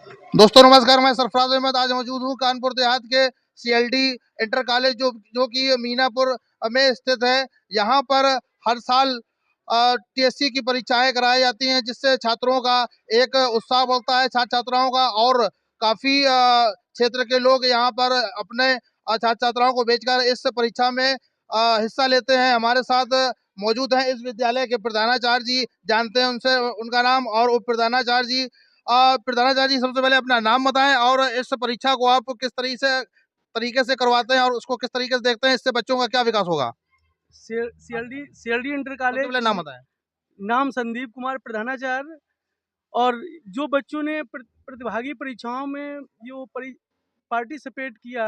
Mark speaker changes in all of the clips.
Speaker 1: दोस्तों नमस्कार, मैं सरफराज अहमद आज मौजूद हूँ कानपुर देहात के सीएलडी इंटर कॉलेज जो कि मीनापुर में स्थित है। यहाँ पर हर साल टीएससी की परीक्षाएं कराई जाती हैं, जिससे छात्रों का एक उत्साह बढ़ता है, छात्र छात्राओं का। और काफी क्षेत्र के लोग यहाँ पर अपने छात्र छात्राओं को भेजकर इस परीक्षा में हिस्सा लेते हैं। हमारे साथ मौजूद हैं इस विद्यालय के प्रधानाचार्य जी, जानते हैं उनसे उनका नाम। और उप प्रधानाचार्य जी, प्रधानाचार्य जी, सबसे पहले अपना नाम बताएं और इस परीक्षा को आप किस तरीके से करवाते हैं और उसको किस तरीके से देखते हैं, इससे बच्चों का क्या विकास होगा।
Speaker 2: सीएलडी सीएलडी इंटर
Speaker 1: सबसे
Speaker 2: कॉलेज।
Speaker 1: पहले नाम बताएं।
Speaker 2: नाम संदीप कुमार प्रधानाचार्य। और जो बच्चों ने प्रतिभागी परीक्षाओं में जो पार्टिसिपेट किया,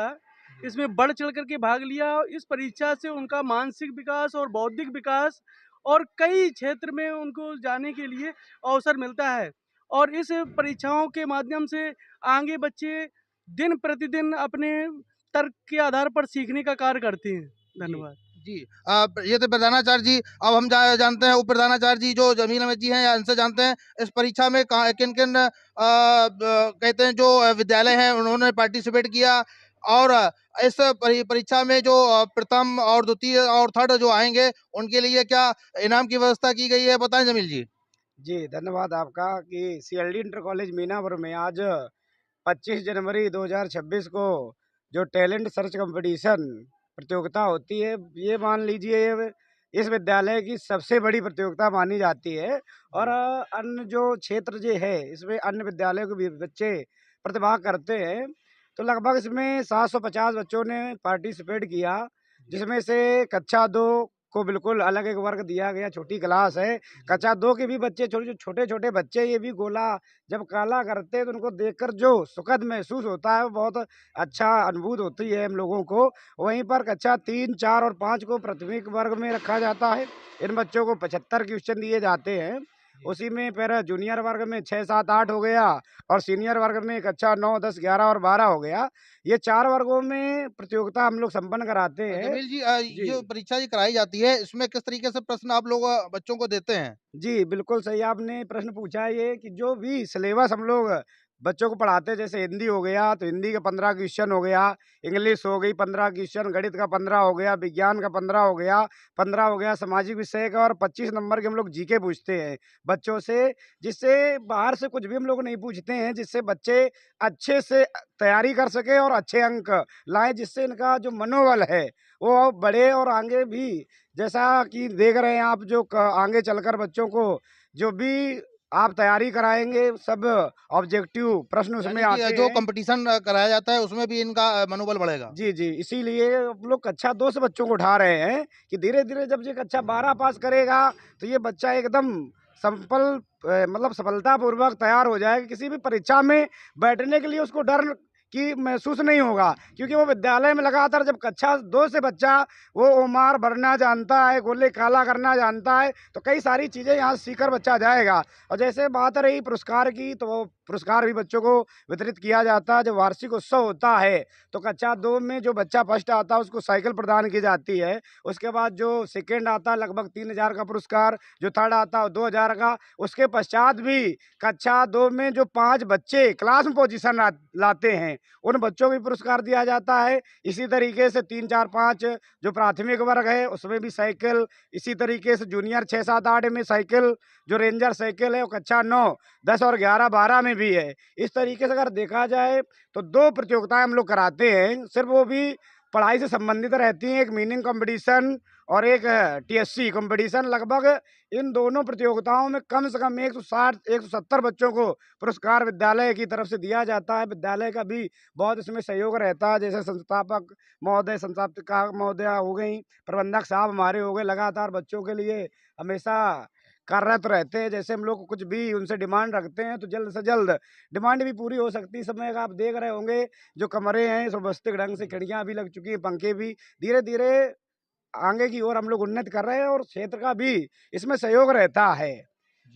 Speaker 2: इसमें बढ़ चढ़ करके भाग लिया। इस परीक्षा से उनका मानसिक विकास और बौद्धिक विकास और कई क्षेत्र में उनको जाने के लिए अवसर मिलता है। और इस परीक्षाओं के माध्यम से आगे बच्चे दिन प्रतिदिन अपने तर्क के आधार पर सीखने का कार्य करते हैं।
Speaker 1: जी
Speaker 2: धन्यवाद।
Speaker 1: जी। ये थे प्रधानाचार्य जी। अब हम जानते हैं उप प्रधानाचार्य जी जो जमीन अहमद जी हैं, या इनसे जानते हैं इस परीक्षा में किन किन कहते हैं जो विद्यालय हैं उन्होंने पार्टिसिपेट किया। और इस परीक्षा में जो प्रथम और द्वितीय और थर्ड जो आएंगे उनके लिए क्या इनाम की व्यवस्था की गई है, बताएं जमील जी।
Speaker 3: जी, धन्यवाद आपका कि सीएलडी इंटर कॉलेज मीनापुर में आज 25 जनवरी 2026 को जो टैलेंट सर्च कंपटीशन प्रतियोगिता होती है, ये मान लीजिए ये इस विद्यालय की सबसे बड़ी प्रतियोगिता मानी जाती है। और अन्य जो क्षेत्र जो है इसमें अन्य विद्यालयों के भी बच्चे प्रतिभाग करते हैं। तो लगभग इसमें 750 बच्चों ने पार्टिसिपेट किया, जिसमें से कक्षा 2 को बिल्कुल अलग एक वर्ग दिया गया, छोटी क्लास है। कक्षा 2 के भी बच्चे छोटे-छोटे बच्चे ये भी गोला जब काला करते हैं तो उनको देखकर जो सुखद महसूस होता है वो बहुत अच्छा अनुभूति होती है हम लोगों को। वहीं पर कक्षा 3, 4 और 5 को प्राथमिक वर्ग में रखा जाता है। इन बच्चों को 75 क्वेश्चन दिए जाते हैं। उसी में फिर जूनियर वर्ग में 6, 7, 8 हो गया और सीनियर वर्ग में कक्षा 9, 10, 11 और 12 हो गया। ये 4 वर्गों में प्रतियोगिता हम लोग संपन्न कराते हैं।
Speaker 1: जमील जी,
Speaker 3: जी।
Speaker 1: जो परीक्षा जी कराई जाती है इसमें किस तरीके से प्रश्न आप लोग बच्चों को देते हैं।
Speaker 3: जी, बिल्कुल सही आपने प्रश्न पूछा है ये कि जो भी सिलेबस हम लोग बच्चों को पढ़ाते हैं, जैसे हिंदी हो गया, तो हिंदी का 15 क्वेश्चन हो गया, इंग्लिश हो गई 15 क्वेश्चन, गणित का 15 हो गया, विज्ञान का 15 हो गया, 15 हो गया सामाजिक विषय का और 25 नंबर के हम लोग जीके पूछते हैं बच्चों से, जिससे बाहर से कुछ भी हम लोग नहीं पूछते हैं, जिससे बच्चे अच्छे से तैयारी कर सकें और अच्छे अंक लाएँ, जिससे इनका जो मनोबल है, वो बढ़े और आगे भी जैसा कि देख रहे हैं आप जो आगे चलकर बच्चों को जो भी आप तैयारी कराएंगे सब ऑब्जेक्टिव प्रश्न उसमें
Speaker 1: यानी कि
Speaker 3: आते
Speaker 1: जो
Speaker 3: हैं।
Speaker 1: कंपटीशन कराया जाता है उसमें भी इनका मनोबल बढ़ेगा।
Speaker 3: जी जी, इसीलिए हम लोग कक्षा 2 से बच्चों को उठा रहे हैं कि धीरे धीरे जब ये कक्षा 12 पास करेगा तो ये बच्चा एकदम संपल मतलब सफलतापूर्वक तैयार हो जाएगा। किसी भी परीक्षा में बैठने के लिए उसको डर की महसूस नहीं होगा, क्योंकि वो विद्यालय में लगातार जब कक्षा 2 से बच्चा वो ओमार भरना जानता है, गोले काला करना जानता है, तो कई सारी चीज़ें यहाँ सीखकर बच्चा जाएगा। और जैसे बात रही पुरस्कार की, तो वो पुरस्कार भी बच्चों को वितरित किया जाता है। जब वार्षिक उत्सव होता है तो कक्षा 2 में जो बच्चा फर्स्ट आता है उसको साइकिल प्रदान की जाती है। उसके बाद जो सेकंड आता है लगभग 3000 का पुरस्कार, जो थर्ड आता है 2000 का। उसके पश्चात भी कक्षा 2 में जो 5 बच्चे क्लास में पोजीशन लाते हैं उन बच्चों को भी पुरस्कार दिया जाता है। इसी तरीके से 3, 4, 5 जो प्राथमिक वर्ग है उसमें भी साइकिल, इसी तरीके से जूनियर 6, 7, 8 में साइकिल, जो रेंजर साइकिल है वो कक्षा 9, 10 और 11, 12 में भी है। इस तरीके से अगर देखा जाए तो 2 प्रतियोगिताएँ हम लोग कराते हैं, सिर्फ़ वो भी पढ़ाई से संबंधित रहती हैं। एक मीनिंग कॉम्पिटिशन और एक टीएससी कॉम्पिटिशन। लगभग इन दोनों प्रतियोगिताओं में कम से कम 160, 170 बच्चों को पुरस्कार विद्यालय की तरफ से दिया जाता है। विद्यालय का भी बहुत इसमें सहयोग रहता है, जैसे संस्थापक महोदय, संस्थापिका महोदया हो गईं, प्रबंधक साहब हमारे हो गए, लगातार बच्चों के लिए हमेशा कार्यरत रहते हैं। जैसे हम लोग कुछ भी उनसे डिमांड रखते हैं तो जल्द से जल्द डिमांड भी पूरी हो सकती है। इस समय का आप देख रहे होंगे जो कमरे हैं व्यवस्थित ढंग से, खिड़कियाँ भी लग चुकी हैं, पंखे भी। धीरे-धीरे आगे की ओर हम लोग उन्नति कर रहे हैं और क्षेत्र का भी इसमें सहयोग रहता है।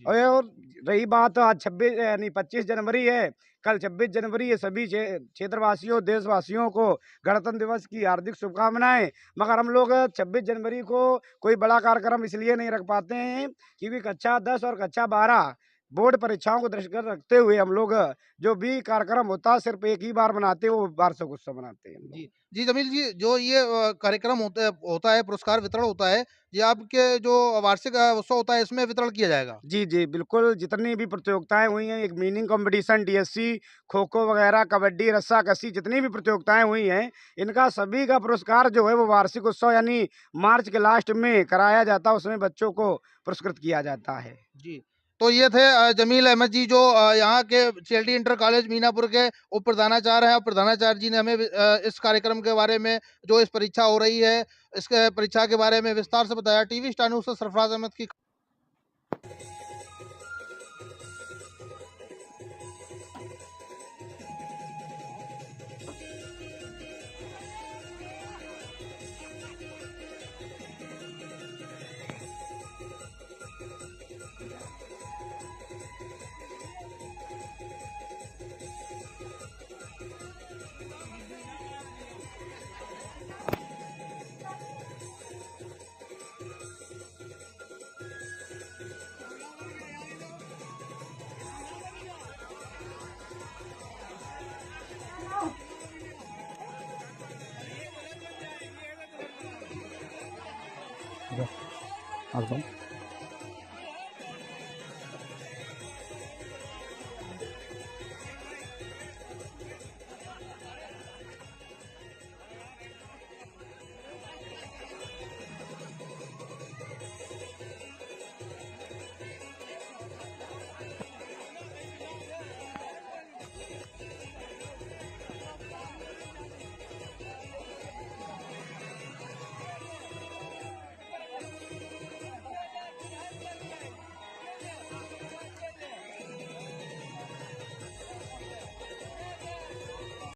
Speaker 1: जी
Speaker 3: और रही बात आज 26 यानी 25 जनवरी है, कल 26 जनवरी है। सभी क्षेत्रवासियों, देशवासियों को गणतंत्र दिवस की हार्दिक शुभकामनाएँ। मगर हम लोग 26 जनवरी को कोई बड़ा कार्यक्रम इसलिए नहीं रख पाते हैं क्योंकि कक्षा 10 और कक्षा 12 बोर्ड परीक्षाओं को दृष्टिगत रखते हुए हम लोग जो भी कार्यक्रम होता है सिर्फ एक ही बार मनाते हैं, वो वार्षिक उत्सव मनाते हैं हम लोग।
Speaker 1: जी, जी जमील जी, जो ये कार्यक्रम होता है, पुरस्कार वितरण होता है, ये आपके जो वार्षिक उत्सव होता है, इसमें वितरण किया जाएगा?
Speaker 3: जी, जी, बिल्कुल, जितनी भी प्रतियोगिताएँ हुई हैं, एक मीनिंग कॉम्पिटिशन, डीएससी, खो-खो वगैरह, कबड्डी, रस्साकसी, जितनी भी प्रतियोगिताएँ हुई हैं, इनका सभी का पुरस्कार जो है वो वार्षिक उत्सव यानी मार्च के लास्ट में कराया जाता है, उसमें बच्चों को पुरस्कृत किया जाता है।
Speaker 1: जी। तो ये थे जमील अहमद जी, जो यहाँ के सीएलटी इंटर कॉलेज मीनापुर के उप प्रधानाचार्य हैं, और प्रधानाचार्य जी ने हमें इस कार्यक्रम के बारे में, जो इस परीक्षा हो रही है, इसके परीक्षा के बारे में विस्तार से बताया। टीवी स्टार न्यूज़ से सरफराज अहमद की
Speaker 4: Aldo.